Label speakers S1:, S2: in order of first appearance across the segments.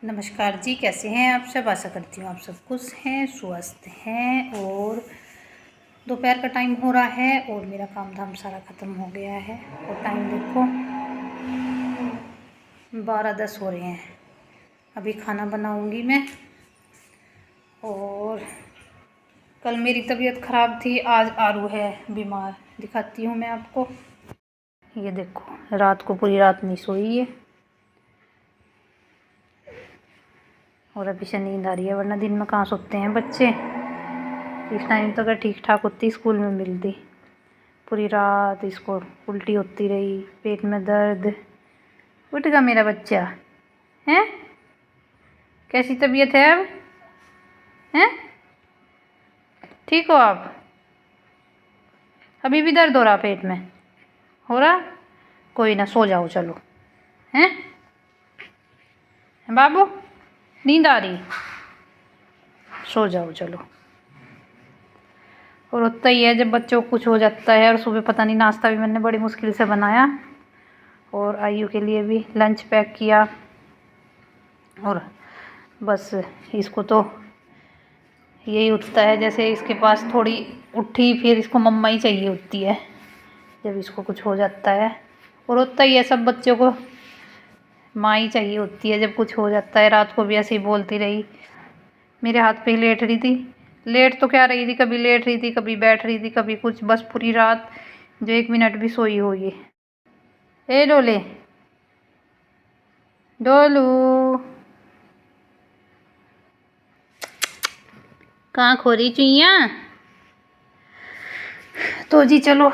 S1: नमस्कार जी, कैसे हैं आप सब। आशा करती हूँ आप सब खुश हैं, स्वस्थ हैं। और दोपहर का टाइम हो रहा है और मेरा काम धाम सारा ख़त्म हो गया है। और टाइम देखो 12:10 हो रहे हैं। अभी खाना बनाऊंगी मैं। और कल मेरी तबीयत ख़राब थी, आज आरू है बीमार। दिखाती हूँ मैं आपको। ये देखो, रात को पूरी रात नहीं सोई है और अभी से नींद आ रही है, वरना दिन में कहाँ सोते हैं बच्चे। इस टाइम तो अगर ठीक ठाक होती स्कूल में मिलती। पूरी रात इसको उल्टी होती रही, पेट में दर्द। उठेगा मेरा बच्चा हैं? कैसी तबीयत है अब? हैं? ठीक हो आप? अभी भी दर्द हो रहा पेट में? हो रहा? कोई ना, सो जाओ चलो। हैं बाबू, नींद आ रही? सो जाओ चलो। और होता ही है जब बच्चों को कुछ हो जाता है। और सुबह पता नहीं, नाश्ता भी मैंने बड़ी मुश्किल से बनाया और आयु के लिए भी लंच पैक किया। और बस इसको तो यही उठता है, जैसे इसके पास थोड़ी उठी फिर इसको मम्मा ही चाहिए होती है जब इसको कुछ हो जाता है। और होता ही है, सब बच्चों को माँ ही चाहिए होती है जब कुछ हो जाता है। रात को भी ऐसे ही बोलती रही, मेरे हाथ पे ही लेट रही थी। लेट तो क्या रही थी, कभी लेट रही थी, कभी बैठ रही थी, कभी कुछ। बस पूरी रात जो 1 मिनट भी सोई होगी। ए डोले, डोलू, कहाँ खो रही चुईया? तो जी चलो,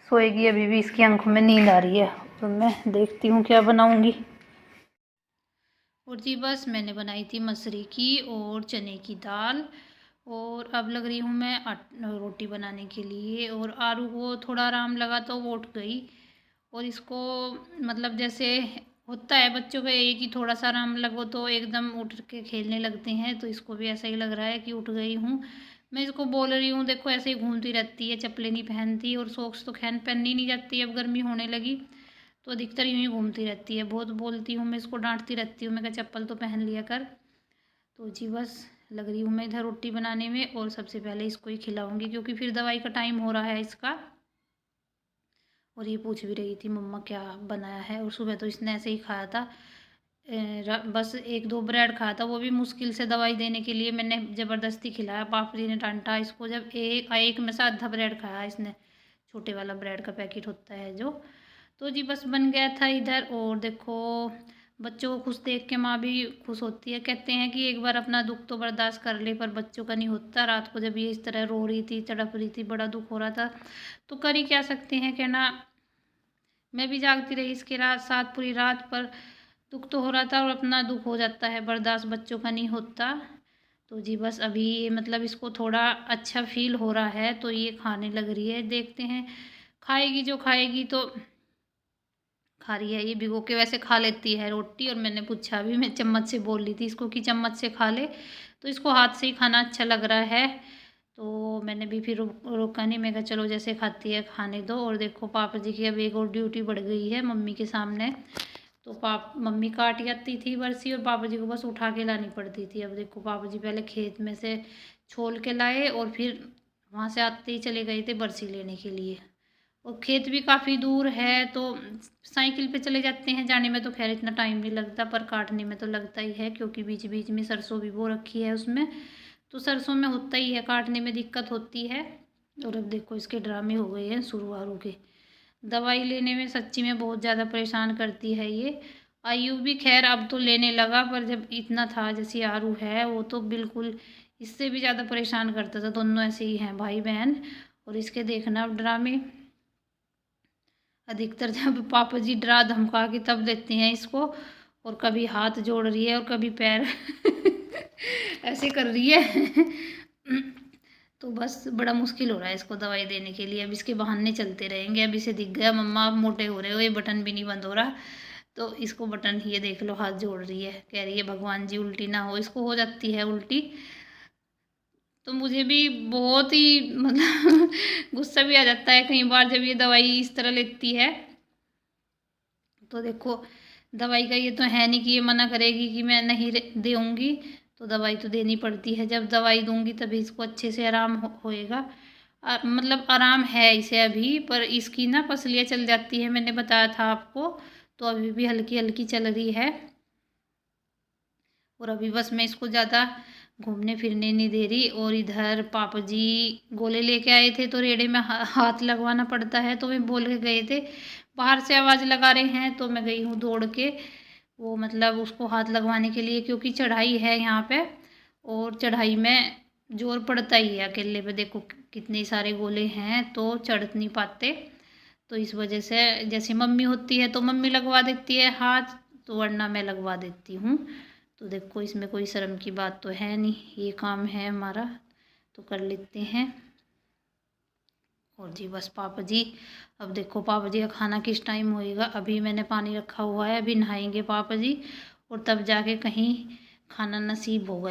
S1: सोएगी। अभी भी इसकी आंखों में नींद आ रही है तो मैं देखती हूँ क्या बनाऊँगी। और जी बस मैंने बनाई थी मसूरी की और चने की दाल। और अब लग रही हूँ मैं रोटी बनाने के लिए। और आरू को थोड़ा आराम लगा तो वो उठ गई। और इसको मतलब जैसे होता है बच्चों का, एक ही थोड़ा सा आराम लगो तो एकदम उठ के खेलने लगते हैं। तो इसको भी ऐसा ही लग रहा है कि उठ गई हूँ। मैं इसको बोल रही हूँ, देखो ऐसे ही घूमती रहती है, चप्पलें नहीं पहनती। और सॉक्स तो खैर पहननी नहीं जाती, अब गर्मी होने लगी तो अधिकतर यूँ ही घूमती रहती है। बहुत बोलती हूँ मैं इसको, डांटती रहती हूँ, मैं कहा चप्पल तो पहन लिया कर। तो जी बस लग रही हूँ मैं इधर रोटी बनाने में। और सबसे पहले इसको ही खिलाऊंगी क्योंकि फिर दवाई का टाइम हो रहा है इसका। और ये पूछ भी रही थी मम्मा क्या बनाया है। और सुबह तो इसने ऐसे ही खाया था, बस 1-2 ब्रेड खाया था, वो भी मुश्किल से दवाई देने के लिए मैंने ज़बरदस्ती खिलाया। पापा जी ने डांटा इसको जब एक में से आधा ब्रेड खाया इसने। छोटे वाला ब्रेड का पैकेट होता है जो। तो जी बस बन गया था इधर। और देखो, बच्चों को खुश देख के माँ भी खुश होती है। कहते हैं कि एक बार अपना दुख तो बर्दाश्त कर ले, पर बच्चों का नहीं होता। रात को जब ये इस तरह रो रही थी, तड़प रही थी, बड़ा दुख हो रहा था, तो कर ही क्या सकते हैं कहना। मैं भी जागती रही इसके साथ पूरी रात, पर दुख तो हो रहा था। और अपना दुख हो जाता है बर्दाश्त, बच्चों का नहीं होता। तो जी बस अभी मतलब इसको थोड़ा अच्छा फील हो रहा है तो ये खाने लग रही है। देखते हैं, खाएगी जो खाएगी तो खा रही है। ये भिगो के वैसे खा लेती है रोटी। और मैंने पूछा भी, मैं चम्मच से बोल रही थी इसको कि चम्मच से खा ले, तो इसको हाथ से ही खाना अच्छा लग रहा है। तो मैंने भी फिर रोका नहीं, मैं कहा चलो जैसे खाती है खाने दो। और देखो पापा जी की अब एक और ड्यूटी बढ़ गई है मम्मी के सामने। तो मम्मी काट आती थी बरसी और पापा जी को बस उठा के लानी पड़ती थी। अब देखो पापा जी पहले खेत में से छोल के लाए और फिर वहाँ से आते ही चले गए थे बरसी लेने के लिए। और खेत भी काफ़ी दूर है तो साइकिल पे चले जाते हैं। जाने में तो खैर इतना टाइम नहीं लगता, पर काटने में तो लगता ही है क्योंकि बीच बीच में सरसों भी बो रखी है उसमें। तो सरसों में होता ही है, काटने में दिक्कत होती है। और अब देखो इसके ड्रामे हो गए हैं शुरू आरू के। दवाई लेने में सच्ची में बहुत ज़्यादा परेशान करती है ये। आयु भी खैर अब तो लेने लगा, पर जब इतना था जैसे आरू है वो तो बिल्कुल इससे भी ज़्यादा परेशान करता था। दोनों ऐसे ही हैं भाई बहन। और इसके देखना अब ड्रामे, अधिकतर जब पापा जी डरा धमका के तब देते हैं इसको। और कभी हाथ जोड़ रही है और कभी पैर ऐसे कर रही है। तो बस बड़ा मुश्किल हो रहा है इसको दवाई देने के लिए। अब इसके बहाने चलते रहेंगे। अब इसे दिख गया मम्मा आप मोटे हो रहे हो, ये बटन भी नहीं बंद हो रहा, तो इसको बटन ये देख लो हाथ जोड़ रही है, कह रही है भगवान जी उल्टी ना हो। इसको हो जाती है उल्टी तो मुझे भी बहुत ही मतलब गुस्सा भी आ जाता है कई बार जब ये दवाई इस तरह लेती है। तो देखो दवाई का ये तो है नहीं कि ये मना करेगी कि मैं नहीं दूँगी, तो दवाई तो देनी पड़ती है। जब दवाई दूँगी तभी इसको अच्छे से आराम होएगा। मतलब आराम है इसे अभी, पर इसकी ना पसलियाँ चल जाती है, मैंने बताया था आपको, तो अभी भी हल्की हल्की चल रही है। और अभी बस मैं इसको ज़्यादा घूमने फिरने नहीं दे रही। और इधर पापा जी गोले लेके आए थे, तो रेड़े में हाथ लगवाना पड़ता है, तो वे बोल के गए थे बाहर से आवाज़ लगा रहे हैं, तो मैं गई हूँ दौड़ के वो मतलब उसको हाथ लगवाने के लिए, क्योंकि चढ़ाई है यहाँ पे और चढ़ाई में जोर पड़ता ही है। अकेले पे देखो कितने सारे गोले हैं, तो चढ़ नहीं पाते, तो इस वजह से जैसे मम्मी होती है तो मम्मी लगवा देती है हाथ, तो वरना मैं लगवा देती हूँ। तो देखो इसमें कोई शर्म की बात तो है नहीं, ये काम है हमारा तो कर लेते हैं। और जी बस पापा जी, अब देखो पापा जी का खाना किस टाइम होएगा। अभी मैंने पानी रखा हुआ है, अभी नहाएंगे पापा जी और तब जाके कहीं खाना नसीब होगा।